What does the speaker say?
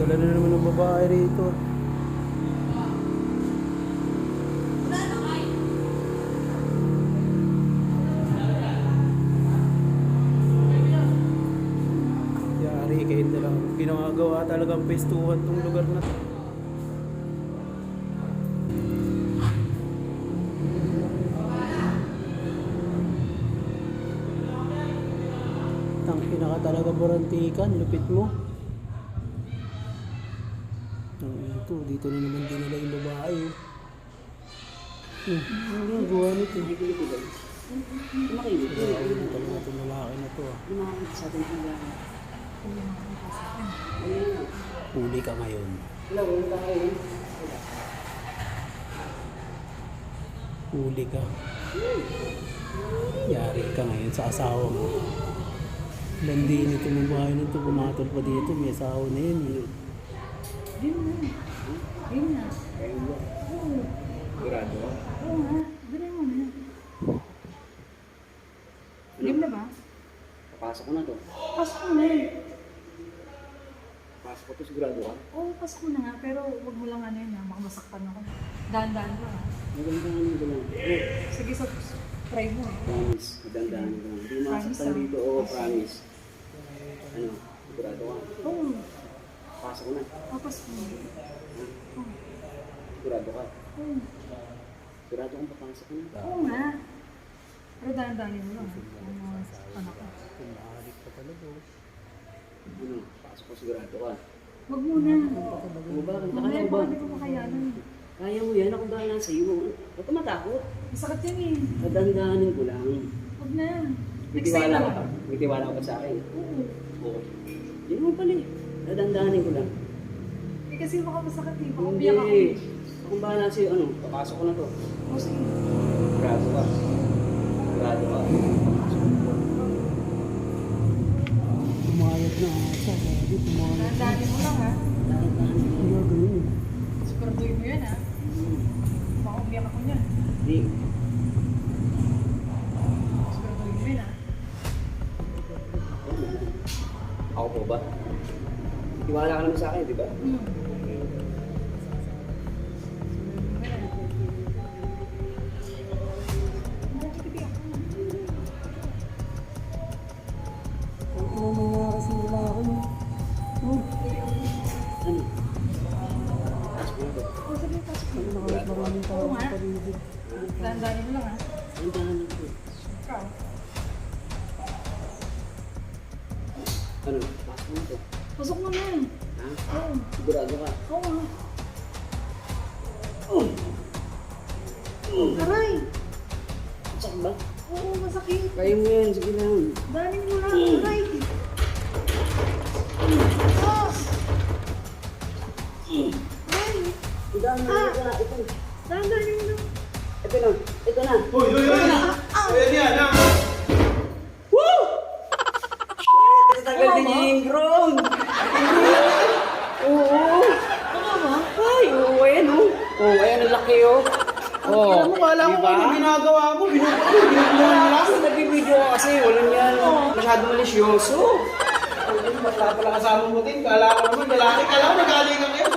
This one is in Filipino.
Dala na naman ng babae rito. Yari kayo na lang. Ginagawa talagang pestuhan tong lugar na to. Ang pinaka talaga burantikan, lupit mo. Ito, dito na naman din nila yung babae. Ano ang gawa nito? Makinig. Ano talaga itong lalaki na to ah. Lumakit sa ating hanggang. Huli ka ngayon. Wala, wala tayo. Huli ka. Yari ka ngayon sa asawa mo. Landi nito ng bahay nito, pumatol pa dito, may asawa na yun eh. Di mo na. Di mo na. Oo. Sigurado ka? Oo nga. Gano'n mo na. Di mo na ba? Papasok ko na to. Pasok mo na. Pasok ko to, sigurado ka? Oo, pasok mo na nga. Pero huwag mo lang ano yun ha. Makamasaktan ako. Daan-daan ko ha. Magandaan ko lang. Sige, try mo eh. Promise, magandaan ko lang. Hindi masaktan dito, oo, promise. Ano, sigurado ka? Oo. Pasok ko na. Pasok mo. Oo. Sigurado ka? Oo. Sigurado kang papasok ko na. Oo nga. Pero daan-daanin mo lang. Ano ka? Kumahalik ka talaga. Ano, pasok ko, sigurado ka? Huwag muna. Ano ba? Kanta ka Mamaya lang pa ba? hindi ko makayanan. Kaya mo yan, ako bahala sa'yo. Huwag ka matakot. Masakit yan eh. Dadandaanin ko lang. Huwag na. May Next time tiwala na ka lang. ba? May tiwala ka ba sa akin? Oo. Oo. Yun mo pala eh. Dadandaanin ko lang. Eh kasi baka masakit eh. Baka Hindi. umiyak ako. Akong bahala sa'yo. Ano, papasok ko na to. O sige. Sigurado ka. Sigurado ka. Pumayag na ata. Sabi, pumayag. Daan-daanin mo lang ha. Dadandaanin ko Ano lang. gawin? Siguraduhin mo yan ha. Baka umiyak ako niyan. Hindi. Siguraduhin mo yan ha. Ako po ba? Tiwala ka naman sa akin, di ba? Ano mga kasi lalaki mo? Ano? Pasok ko na to. O sige, pasok mo. Ano na maraming tao Oo nga. sa paligid. Daan-daanin mo lang ha. Dandaanin ko. Ikaw. Ano? Pasok ko na to. Pasok mo na. Ha? Oo. Sigurado ka? Oo nga. Oh! Oh! Aray! Sakit ba? Oo, masakit. Kaya mo yan. Sige lang. Daanin mo lang. Aray! Ah! Aray! Daan na. Ito na. Ito na. Daan-daanin mo lang. Ito na. Ito na. Uy, uy, uy! Ayan yan, ah! Tagal din yung ground. Oo. Ay, oo, ayan oh. Oo, ayan ang laki oh. Oh, Alam mo, kala ko diba? ano ginagawa mo, binubulungan mo lang. Kasi nagbibideo ka kasi, walang yan. Masyado malisyoso. Basta pala kasama mo din, kala ko naman, lalaki ka lang, nagaling ka ngayon.